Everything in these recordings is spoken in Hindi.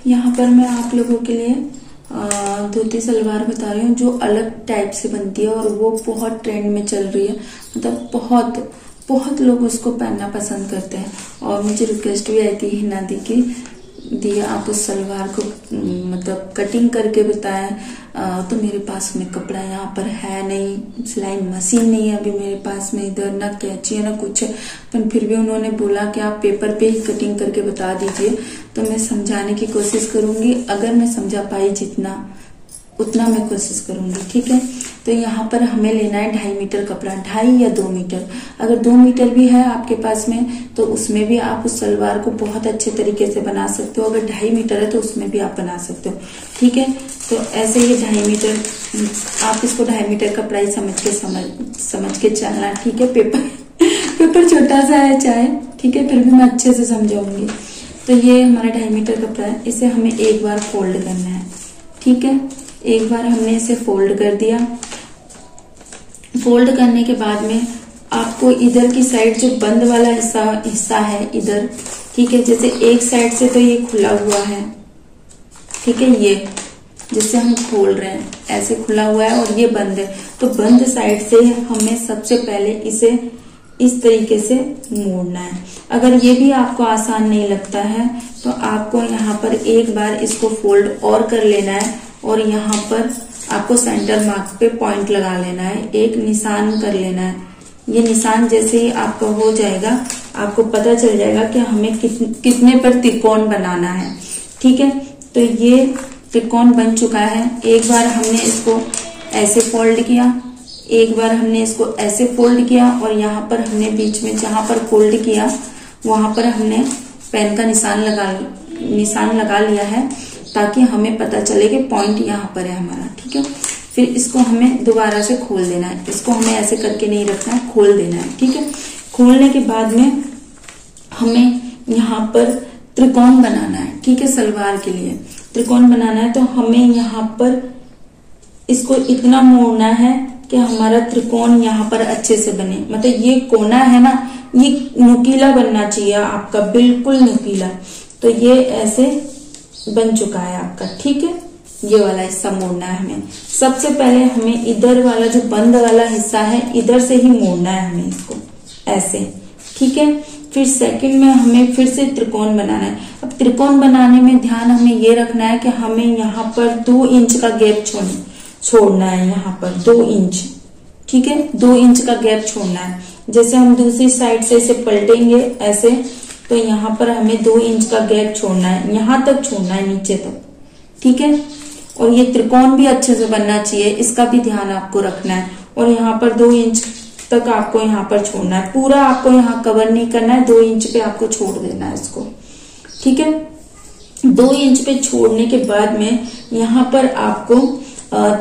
यहाँ पर मैं आप लोगों के लिए धोती सलवार बता रही हूँ जो अलग टाइप से बनती है और वो बहुत ट्रेंड में चल रही है। मतलब बहुत बहुत लोग उसको पहनना पसंद करते हैं और मुझे रिक्वेस्ट भी आई थी हिना दी आप उस सलवार को मतलब कटिंग करके बताएं। तो मेरे पास में कपड़ा यहाँ पर है नहीं, सिलाई मशीन नहीं है अभी मेरे पास में, इधर ना कैंची है ना कुछ है। पर फिर भी उन्होंने बोला कि आप पेपर पे ही कटिंग करके बता दीजिए, तो मैं समझाने की कोशिश करूंगी। अगर मैं समझा पाई जितना उतना मैं कोशिश करूंगी, ठीक है। तो यहाँ पर हमें लेना है 2.5 मीटर कपड़ा, 2.5 या 2 मीटर। अगर 2 मीटर भी है आपके पास में तो उसमें भी आप उस सलवार को बहुत अच्छे तरीके से बना सकते हो। अगर 2.5 मीटर है तो उसमें भी आप बना सकते हो, ठीक है। तो ऐसे ये 2.5 मीटर, आप इसको 2.5 मीटर कपड़ा ही समझ के चलना, ठीक है। पेपर छोटा सा है चाहे, ठीक है, फिर भी मैं अच्छे से समझाऊंगी। तो ये हमारा 2.5 मीटर कपड़ा है, इसे हमें एक बार फोल्ड करना है, ठीक है। एक बार हमने इसे फोल्ड कर दिया। फोल्ड करने के बाद में आपको इधर की साइड जो बंद वाला हिस्सा है इधर, ठीक है, जैसे एक साइड से तो ये खुला हुआ है, ठीक है, ये जिससे हम खोल रहे हैं ऐसे खुला हुआ है और ये बंद है। तो बंद साइड से हमें सबसे पहले इसे इस तरीके से मोड़ना है। अगर ये भी आपको आसान नहीं लगता है तो आपको यहाँ पर एक बार इसको फोल्ड और कर लेना है और यहाँ पर आपको सेंटर मार्क पे पॉइंट लगा लेना है, एक निशान कर लेना है। ये निशान जैसे ही आपका हो जाएगा आपको पता चल जाएगा कि हमें कितने पर त्रिकोण बनाना है, ठीक है। तो ये त्रिकोण बन चुका है। एक बार हमने इसको ऐसे फोल्ड किया, एक बार हमने इसको ऐसे फोल्ड किया और यहाँ पर हमने बीच में जहां पर फोल्ड किया वहां पर हमने पेन का निशान लगा लिया है ताकि हमें पता चले कि पॉइंट यहाँ पर है हमारा, ठीक है। फिर इसको हमें दोबारा से खोल देना है, इसको हमें ऐसे करके नहीं रखना है, खोल देना है, ठीक है। खोलने के बाद में हमें यहाँ पर त्रिकोण बनाना है, ठीक है। सलवार के लिए त्रिकोण बनाना है तो हमें यहाँ पर इसको इतना मोड़ना है कि हमारा त्रिकोण यहाँ पर अच्छे से बने। मतलब ये कोना है ना, ये नुकीला बनना चाहिए आपका, बिल्कुल नुकीला। तो ये ऐसे बन चुका है आपका, ठीक है। ये वाला हिस्सा मोड़ना है हमें। सबसे पहले हमें इधर वाला जो बंद वाला हिस्सा है इधर से ही मोड़ना है हमें इसको ऐसे, ठीक है। फिर सेकंड में हमें फिर से त्रिकोण बनाना है। अब त्रिकोण बनाने में ध्यान हमें ये रखना है कि हमें यहाँ पर 2 इंच का गैप छोड़ना है, यहाँ पर 2 इंच, ठीक है, 2 इंच का गैप छोड़ना है। जैसे हम दूसरी साइड से इसे पलटेंगे ऐसे, तो यहाँ पर हमें 2 इंच का गैप छोड़ना है, यहाँ तक छोड़ना है नीचे तक, ठीक है। और ये त्रिकोण भी अच्छे से बनना चाहिए, इसका भी ध्यान आपको रखना है। और यहाँ पर 2 इंच तक आपको यहाँ पर छोड़ना है, पूरा आपको यहाँ कवर नहीं करना है, 2 इंच पे आपको छोड़ देना है इसको, ठीक है। 2 इंच पे छोड़ने के बाद में यहाँ पर आपको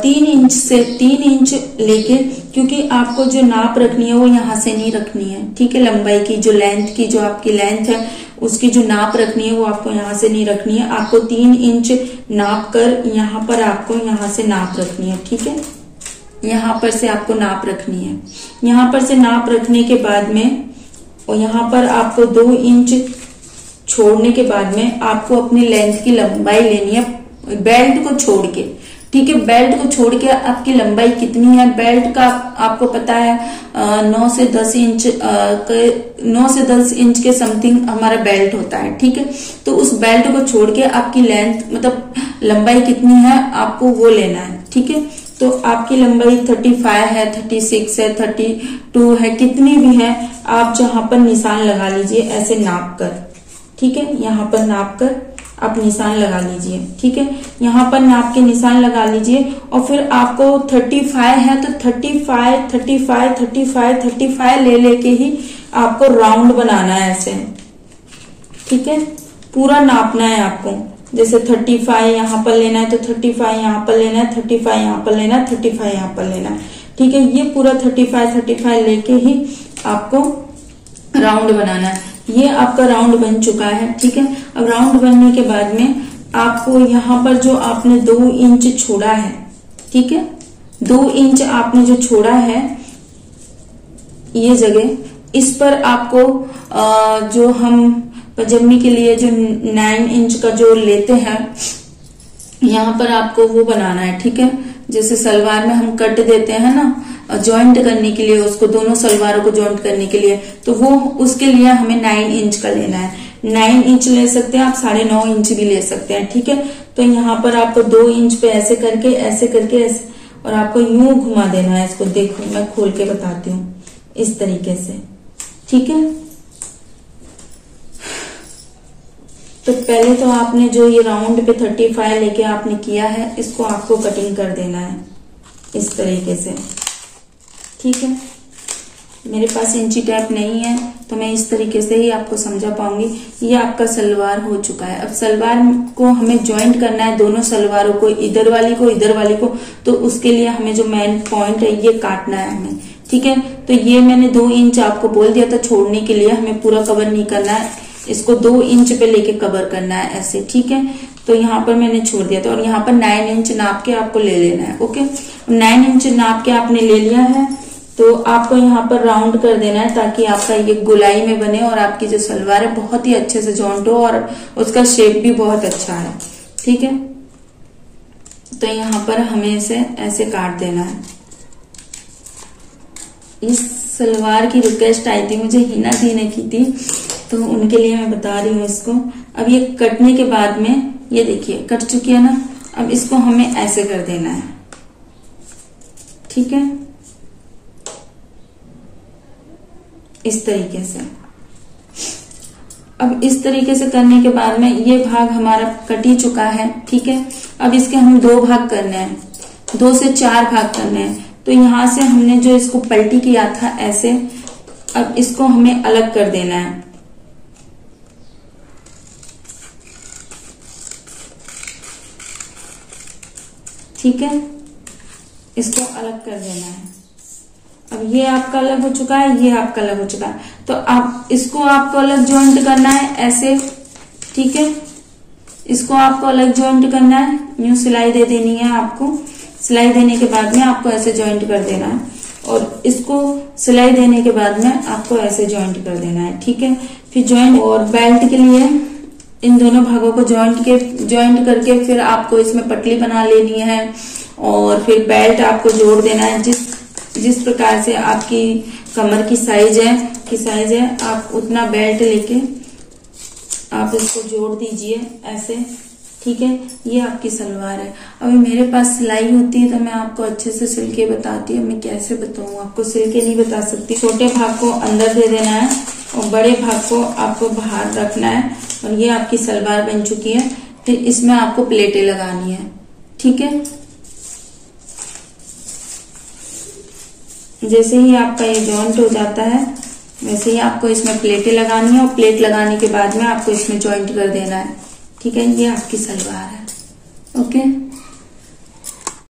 3 इंच लेके, क्योंकि आपको जो नाप रखनी है वो यहाँ से नहीं रखनी है, ठीक है। लंबाई की जो लेंथ की जो आपकी लेंथ है उसकी जो नाप रखनी है वो आपको यहाँ से नहीं रखनी है। आपको 3 इंच नाप कर यहाँ पर आपको यहाँ से नाप रखनी है, ठीक है। यहाँ पर से आपको नाप रखनी है। यहाँ पर से नाप रखने के बाद में और यहाँ पर आपको 2 इंच छोड़ने के बाद में आपको अपनी लेंथ की लंबाई लेनी है बेल्ट को छोड़ के, ठीक है। बेल्ट को छोड़ के आपकी लंबाई कितनी है, बेल्ट का आपको पता है 9 से 10 इंच के समथिंग हमारा बेल्ट होता है, ठीक है। तो उस बेल्ट को छोड़ के आपकी लेंथ मतलब लंबाई कितनी है आपको वो लेना है, ठीक है। तो आपकी लंबाई 35 है, 36 है, 32 है, कितनी भी है आप जहां पर निशान लगा लीजिए ऐसे नाप कर, ठीक है। यहाँ पर नाप कर आप निशान लगा लीजिए, ठीक है। यहाँ पर नाप के निशान लगा लीजिए और फिर आपको 35 है तो 35 ले लेके ही आपको राउंड बनाना है ऐसे, ठीक है। पूरा नापना है आपको, जैसे 35 यहाँ पर लेना है तो 35 यहाँ पर लेना है, 35 यहाँ पर लेना है, 35 यहाँ पर लेना है, ठीक है। ये पूरा 35 लेके ही आपको राउंड बनाना है। ये आपका राउंड बन चुका है, ठीक है। अब राउंड बनने के बाद में आपको यहाँ पर जो आपने 2 इंच छोड़ा है, ठीक है, 2 इंच आपने जो छोड़ा है ये जगह, इस पर आपको जो हम पजामी के लिए जो 9 इंच का जो लेते हैं, यहाँ पर आपको वो बनाना है, ठीक है। जैसे सलवार में हम कट देते हैं ना जॉइंट करने के लिए, उसको दोनों सलवारों को जॉइंट करने के लिए, तो वो उसके लिए हमें 9 इंच का लेना है। 9 इंच ले सकते हैं आप, 9.5 इंच भी ले सकते हैं, ठीक है। तो यहाँ पर आपको 2 इंच पे ऐसे करके ऐसे और आपको यूं घुमा देना है इसको। देखो मैं खोल के बताती हूँ, इस तरीके से, ठीक है। तो पहले तो आपने जो ये राउंड पे 35 लेके आपने किया है, इसको आपको कटिंग कर देना है इस तरीके से, ठीक है। मेरे पास इंची टेप नहीं है तो मैं इस तरीके से ही आपको समझा पाऊंगी। ये आपका सलवार हो चुका है। अब सलवार को हमें ज्वाइंट करना है, दोनों सलवारों को, इधर वाली को, तो उसके लिए हमें जो मेन पॉइंट है ये काटना है हमें, ठीक है। तो ये मैंने 2 इंच आपको बोल दिया था छोड़ने के लिए, हमें पूरा कवर नहीं करना है, इसको 2 इंच पे लेके कवर करना है ऐसे, ठीक है। तो यहाँ पर मैंने छोड़ दिया था और यहाँ पर 9 इंच नाप के आपको ले लेना है, ओके। 9 इंच नाप के आपने ले लिया है तो आपको यहाँ पर राउंड कर देना है ताकि आपका ये गोलाई में बने और आपकी जो सलवार है बहुत ही अच्छे से जॉइंट हो और उसका शेप भी बहुत अच्छा है, ठीक है। तो यहाँ पर हमें इसे ऐसे काट देना है। इस सलवार की रिक्वेस्ट आई थी मुझे, हिना दी ने की थी, तो उनके लिए मैं बता रही हूँ इसको। अब ये कटने के बाद में ये देखिए कट चुकी है ना, अब इसको हमें ऐसे कर देना है, ठीक है, इस तरीके से। अब इस तरीके से करने के बाद में ये भाग हमारा कट ही चुका है, ठीक है। अब इसके हम 2 भाग करने हैं, 2 से 4 भाग करने हैं। तो यहां से हमने जो इसको पलटी किया था ऐसे, अब इसको हमें अलग कर देना है, ठीक है, इसको अलग कर देना है। अब ये आपका अलग हो चुका है, ये आपका अलग हो चुका है, तो आप इसको आपको अलग जॉइंट करना है ऐसे, ठीक है। इसको आपको अलग जॉइंट करना है, यूं सिलाई दे देनी है आपको। सिलाई देने के बाद में आपको ऐसे जॉइंट कर देना है और इसको सिलाई देने के बाद में आपको ऐसे जॉइंट कर देना है, ठीक है। फिर जॉइंट और बेल्ट के लिए इन दोनों भागों को जॉइंट करके फिर आपको इसमें पटली बना लेनी है और फिर बेल्ट आपको जोड़ देना है। जिस प्रकार से आपकी कमर की साइज है आप उतना बेल्ट लेके आप इसको जोड़ दीजिए ऐसे, ठीक है। ये आपकी सलवार है। अभी मेरे पास सिलाई होती है तो मैं आपको अच्छे से सिल के बताती हूँ। मैं कैसे बताऊँ आपको, सिल के नहीं बता सकती। छोटे भाग को अंदर दे देना है और बड़े भाग को आपको बाहर रखना है और ये आपकी सलवार बन चुकी है। फिर इसमें आपको प्लेटें लगानी है, ठीक है। जैसे ही आपका ये जॉइंट हो जाता है वैसे ही आपको इसमें प्लेटें लगानी है और प्लेट लगाने के बाद में आपको इसमें जॉइंट कर देना है, ठीक है। ये आपकी सलवार है, ओके।